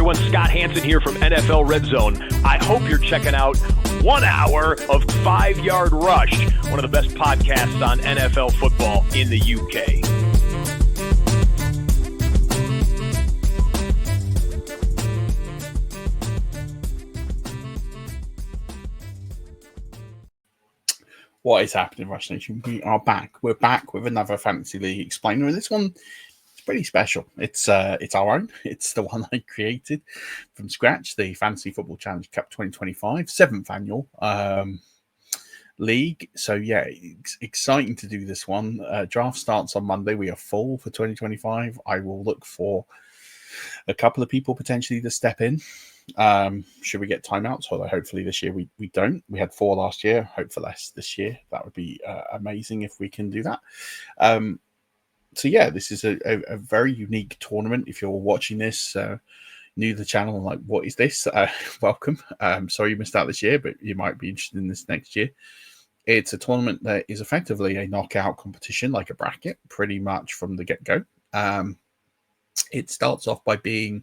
everyone. Scott Hansen here from NFL Red Zone. I hope you're checking out 1 hour of 5-Yard Rush, one of the best podcasts on NFL football in the UK. What is happening, Rush Nation? We are back. We're back with another Fantasy League Explainer, and this one is pretty special. It's our own. It's the one I created from scratch, the Fantasy Football Challenge Cup 2025, 7th annual league. So yeah, it's exciting to do this one. Draft starts on Monday. We are full for 2025. I will look for a couple of people potentially to step in. Should we get timeouts? Although hopefully this year we don't. We had 4 last year. Hope for less this year. That would be amazing if we can do that. So yeah, this is a very unique tournament. If you're watching this new to the channel and like, what is this? Welcome. Sorry you missed out this year, but you might be interested in this next year. It's a tournament that is effectively a knockout competition, like a bracket, pretty much from the get-go. It starts off by being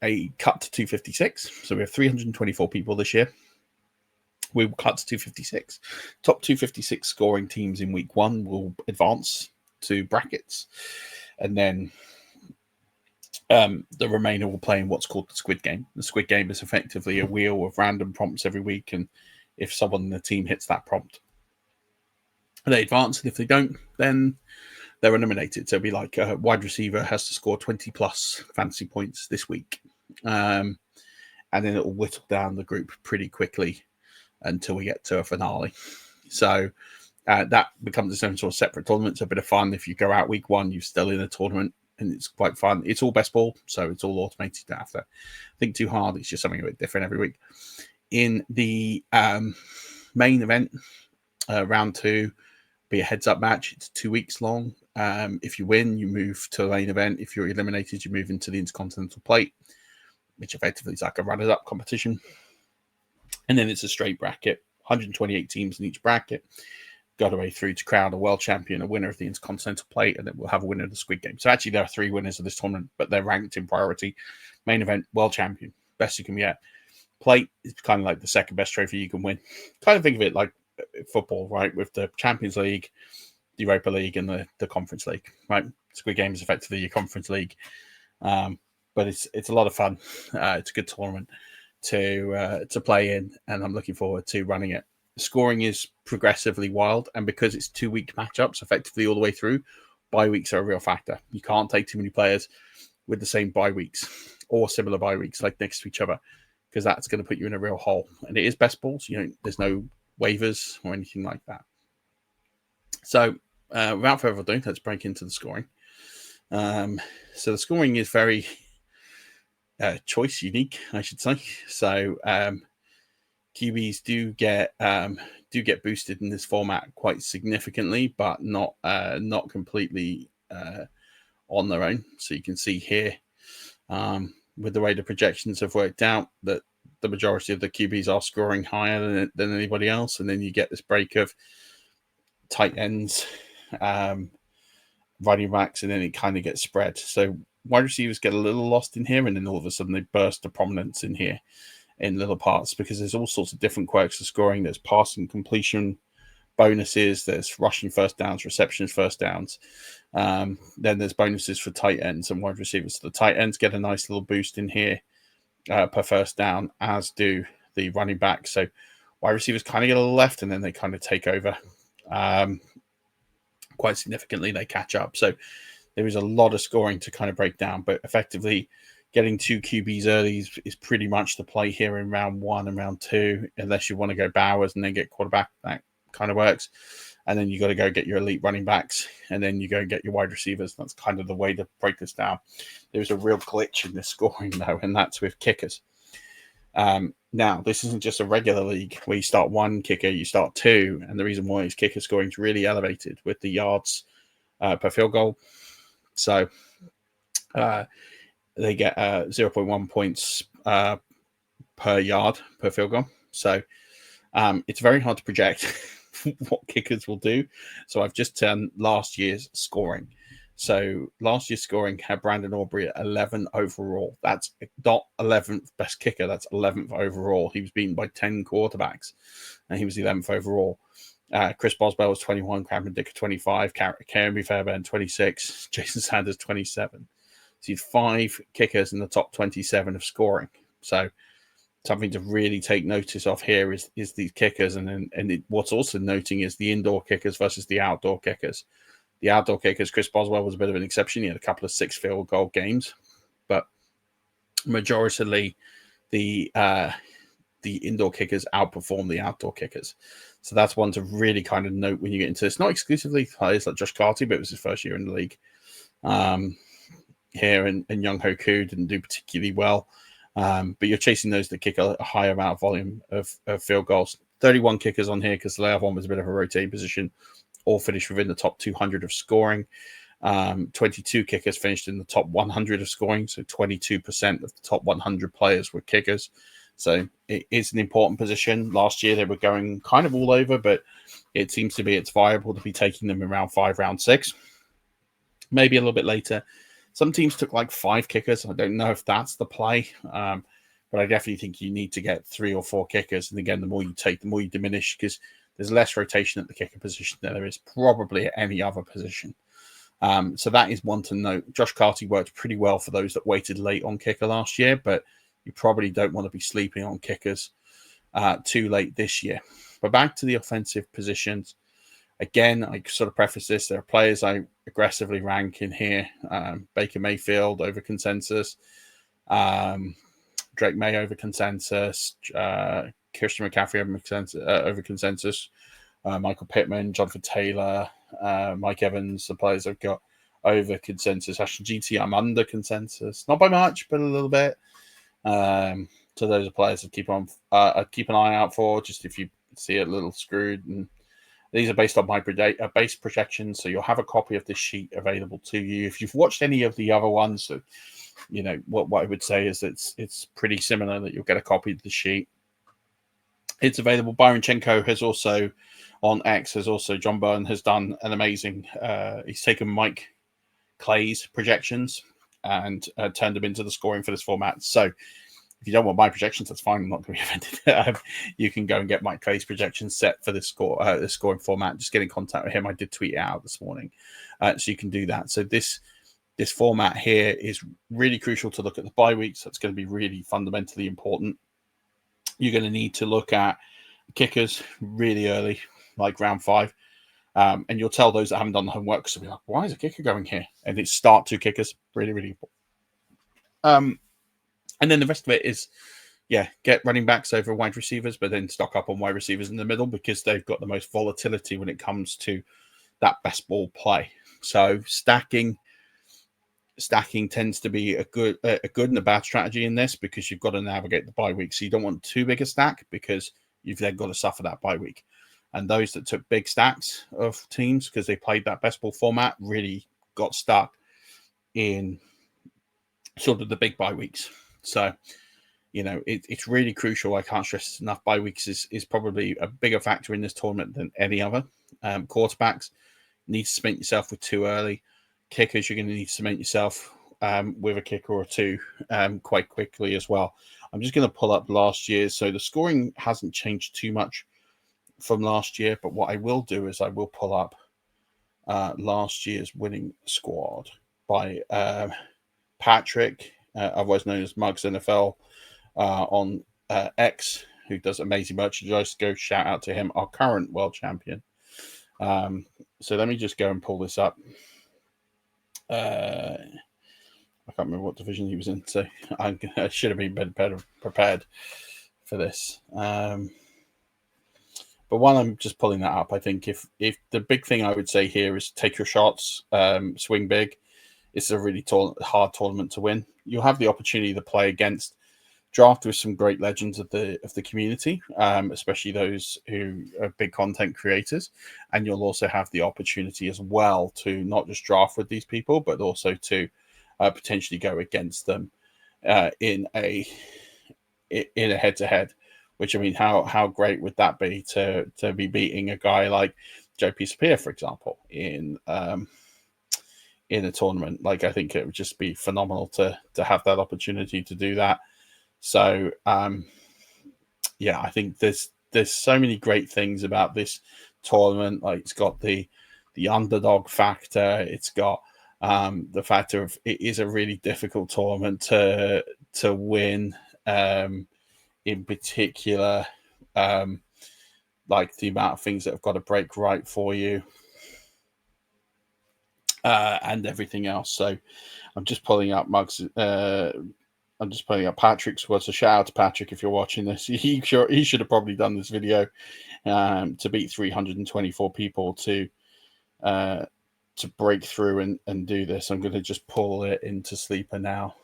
a cut to 256. So we have 324 people this year. We will cut to 256. Top 256 scoring teams in week 1 will advance to brackets. And then the remainder will play in what's called the Squid Game. The Squid Game is effectively a wheel of random prompts every week. And if someone in the team hits that prompt, they advance. And if they don't, then they're eliminated. So it'll be like a wide receiver has to score 20 plus fantasy points this week. And then it will whittle down the group pretty quickly until we get to a finale. So that becomes its own sort of separate tournament. It's a bit of fun. If you go out week 1, you're still in a tournament and it's quite fun. It's all best ball, so it's all automated. You don't have to think too hard. It's just something a bit different every week. In the main event, round 2, be a heads-up match. It's 2 weeks long. If you win, you move to the main event. If you're eliminated, you move into the Intercontinental Plate, which effectively is like a runners-up competition. And then it's a straight bracket, 128 teams in each bracket. Got away through to crown a world champion, a winner of the Intercontinental Plate, and then we'll have a winner of the Squid Game. So actually there are 3 winners of this tournament, but they're ranked in priority. Main event, world champion, best you can get. Plate is kind of like the second best trophy you can win. Kind of think of it like football, right? With the Champions League, the Europa League, and the Conference League, right? Squid Game is effectively your Conference League, but it's a lot of fun. It's a good tournament to play in, and I'm looking forward to running it. The scoring is progressively wild, and because it's 2-week matchups, effectively all the way through, bye weeks are a real factor. You can't take too many players with the same bye weeks or similar bye weeks like next to each other, because that's going to put you in a real hole. And it is best ball, so there's no waivers or anything like that. So without further ado, let's break into the scoring. So the scoring is very choice unique, I should say. So QBs do get boosted in this format quite significantly, but not completely on their own. So you can see here with the way the projections have worked out that the majority of the QBs are scoring higher than anybody else. And then you get this break of tight ends, running backs, and then it kind of gets spread. So wide receivers get a little lost in here, and then all of a sudden they burst to prominence in here in little parts, because there's all sorts of different quirks of scoring. There's passing completion bonuses, there's rushing first downs, receptions first downs. Then there's bonuses for tight ends and wide receivers. So the tight ends get a nice little boost in here per first down, as do the running backs. So wide receivers kind of get a little left, and then they kind of take over quite significantly. They catch up. So there is a lot of scoring to kind of break down, but effectively getting 2 QBs early is pretty much the play here in round 1 and round 2, unless you want to go Bowers and then get quarterback. That kind of works. And then you got to go get your elite running backs, and then you go get your wide receivers. That's kind of the way to break this down. There's a real glitch in this scoring, though, and that's with kickers. Now, this isn't just a regular league where you start 1 kicker, you start 2, and the reason why is kicker scoring is really elevated with the yards per field goal. So they get 0.1 points per yard per field goal. So it's very hard to project what kickers will do. So I've just done last year's scoring. So last year's scoring had Brandon Aubrey at 11 overall. That's not 11th best kicker. That's 11th overall. He was beaten by 10 quarterbacks, and he was 11th overall. Chris Boswell was 21, Cameron Dicker 25, Keremy Fairbairn 26, Jason Sanders 27. So you had 5 kickers in the top 27 of scoring. So something to really take notice of here is these kickers, and what's also noting is the indoor kickers versus the outdoor kickers. The outdoor kickers, Chris Boswell was a bit of an exception. He had a couple of 6 field goal games, but majoritarily the indoor kickers outperform the outdoor kickers. So that's one to really kind of note when you get into this. Not exclusively players like Josh Carty, but it was his first year in the league here, and Young Ho Koo didn't do particularly well. But you're chasing those that kick a higher amount of volume of field goals. 31 kickers on here because the layoff one was a bit of a rotating position. All finished within the top 200 of scoring. 22 kickers finished in the top 100 of scoring. So 22% of the top 100 players were kickers. So it is an important position. Last year they were going kind of all over, but it seems to be it's viable to be taking them in round 5, round 6. Maybe a little bit later. Some teams took like 5 kickers. I don't know if that's the play, but I definitely think you need to get 3 or 4 kickers. And again, the more you take, the more you diminish, because there's less rotation at the kicker position than there is probably at any other position. So that is one to note. Josh Carty worked pretty well for those that waited late on kicker last year, but you probably don't want to be sleeping on kickers too late this year. But back to the offensive positions. Again, I sort of preface this. There are players I aggressively rank in here. Baker Mayfield over consensus. Drake May over consensus. Christian McCaffrey over consensus. Michael Pittman, Jonathan Taylor, Mike Evans, the players I've got over consensus. Ashton GT, I'm under consensus. Not by much, but a little bit. So those are players to keep an eye out for, just if you see it a little screwed. And these are based on my base projections, so you'll have a copy of this sheet available to you. If you've watched any of the other ones, so, you know, what I would say is it's pretty similar, that you'll get a copy of the sheet. It's available. Byron Chenko has also, on X, John Byrne has done an amazing, he's taken Mike Clay's projections and turned them into the scoring for this format. So if you don't want my projections, that's fine. I'm not going to be offended. You can go and get Mike Clay's projections set for this scoring format. Just get in contact with him. I did tweet it out this morning. So you can do that. So this format here is really crucial to look at the bye weeks. That's going to be really fundamentally important. You're going to need to look at kickers really early, like round 5. And you'll tell those that haven't done the homework, because they'll be like, why is a kicker going here? And it's start 2 kickers. Really, really important. And then the rest of it is, get running backs over wide receivers, but then stock up on wide receivers in the middle, because they've got the most volatility when it comes to that best ball play. So stacking tends to be a good and a bad strategy in this, because you've got to navigate the bye week. So you don't want too big a stack, because you've then got to suffer that bye week. And those that took big stacks of teams because they played that best ball format really got stuck in sort of the big bye weeks. So, you know, it's really crucial. I can't stress enough. Bye weeks is probably a bigger factor in this tournament than any other. Quarterbacks need to cement yourself with 2 early. Kickers, you're going to need to cement yourself with a kicker or 2 quite quickly as well. I'm just going to pull up last year's. So the scoring hasn't changed too much from last year, but what I will do is I will pull up last year's winning squad by Patrick, otherwise known as Mugs NFL, on X, who does amazing merchandise. Go shout out to him, our current world champion. So let me just go and pull this up. I can't remember what division he was in, so I should have been better prepared for this. But while I'm just pulling that up, I think if the big thing I would say here is take your shots, swing big. It's a really hard tournament to win. You'll have the opportunity to play against draft with some great legends of the community, especially those who are big content creators. And you'll also have the opportunity as well to not just draft with these people, but also to potentially go against them in a head-to-head. Which, I mean, how great would that be to be beating a guy like Joe Pisapia, for example, in in a tournament. Like, I think it would just be phenomenal to have that opportunity to do that. So yeah, I think there's so many great things about this tournament. Like, it's got the underdog factor. It's got the factor of it is a really difficult tournament to win. In particular, like the amount of things that have got to break right for you, and everything else. So I'm just pulling up Mugs. I'm just pulling up Patrick's words. So shout out to Patrick if you're watching this. He should have probably done this video to beat 324 people to break through and do this. I'm going to just pull it into Sleeper now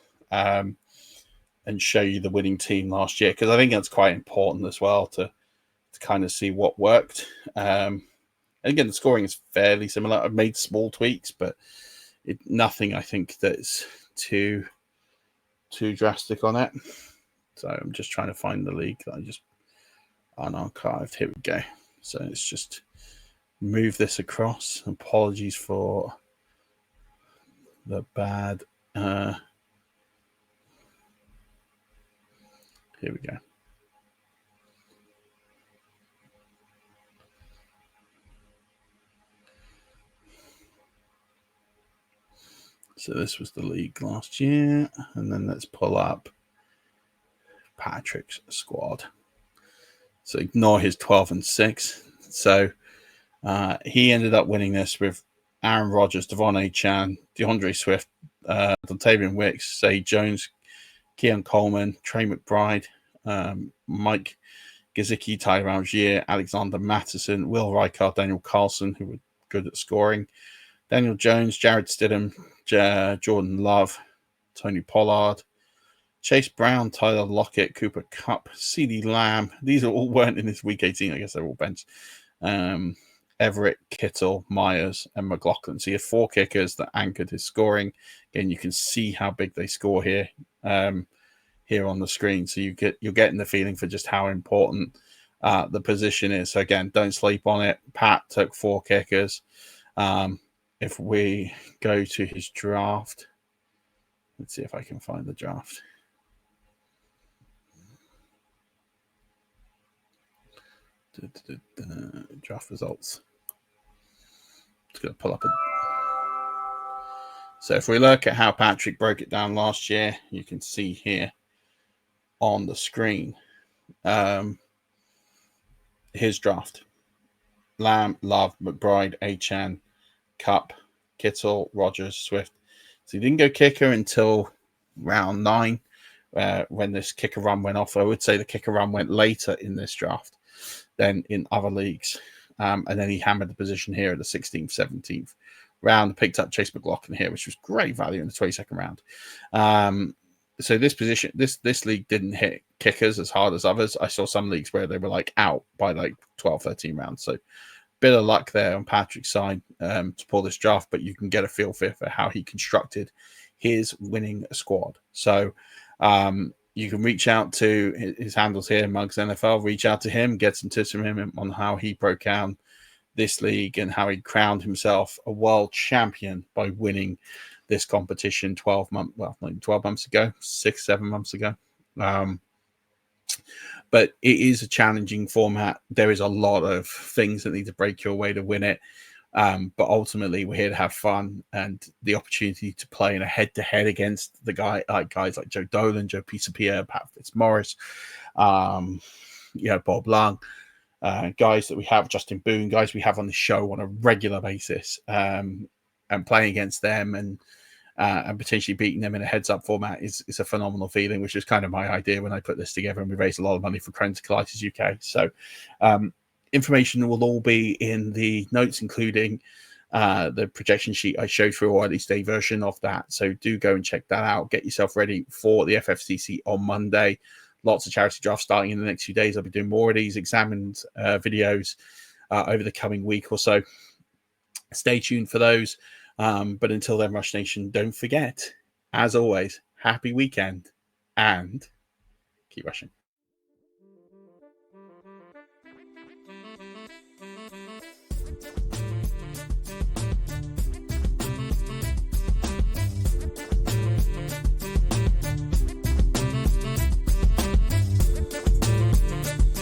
and show you the winning team last year, because I think that's quite important as well to kind of see what worked. And again, the scoring is fairly similar. I've made small tweaks, but nothing I think that's too drastic on it. So I'm just trying to find the league that I just unarchived. Here we go. So let's just move this across. Apologies for the bad. Here we go. So this was the league last year, and then let's pull up Patrick's squad. So ignore his 12-6. So he ended up winning this with Aaron Rodgers, Devon Achane, DeAndre Swift, Dontavian Wicks, Zay Jones, Keon Coleman, Trey McBride, Mike Gesicki, Tyler Algier, Alexander Mattison, Will Reichard, Daniel Carlson, who were good at scoring, Daniel Jones, Jared Stidham, Jordan Love, Tony Pollard, Chase Brown, Tyler Lockett, Cooper Kupp, CeeDee Lamb. These all weren't in this week 18. I guess they're all benched. Everett, Kittle, Myers, and McLaughlin. So you have 4 kickers that anchored his scoring. Again, you can see how big they score here here on the screen. So you're getting the feeling for just how important the position is. So again, don't sleep on it. Pat took 4 kickers. If we go to his draft, let's see if I can find the draft. Draft results. Just going to pull up So if we look at how Patrick broke it down last year, you can see here on the screen his draft. Lamb, Love, McBride, Achane, Kupp, Kittle, Rodgers, Swift. So he didn't go kicker until round 9, when this kicker run went off. I would say the kicker run went later in this draft than in other leagues. And then he hammered the position here at the 16th, 17th round, picked up Chase McLaughlin here, which was great value in the 22nd round. So this position, this league didn't hit kickers as hard as others. I saw some leagues where they were like out by like 12, 13 rounds. So bit of luck there on Patrick's side to pull this draft, but you can get a feel for how he constructed his winning squad. So you can reach out to his handles here, Mugs NFL, reach out to him, get some tips from him on how he broke down this league and how he crowned himself a world champion by winning this competition 12 months ago, 6-7 months ago. But it is a challenging format. There is a lot of things that need to break your way to win it. But ultimately, we're here to have fun and the opportunity to play in a head-to-head against the guys like Joe Dolan, Joe Pisapia, Pat Fitzmaurice, Bob Lung, guys that we have, Justin Boone, guys we have on the show on a regular basis, and playing against them and potentially beating them in a heads-up format is a phenomenal feeling, which is kind of my idea when I put this together, and we raised a lot of money for Crohn's Colitis UK. So information will all be in the notes, including the projection sheet I showed through, or at least a version of that. So do go and check that out. Get yourself ready for the FFCC on Monday. Lots of charity drafts starting in the next few days. I'll be doing more of these examined videos over the coming week or so. Stay tuned for those. But until then, Rush Nation, don't forget, as always, happy weekend and keep rushing.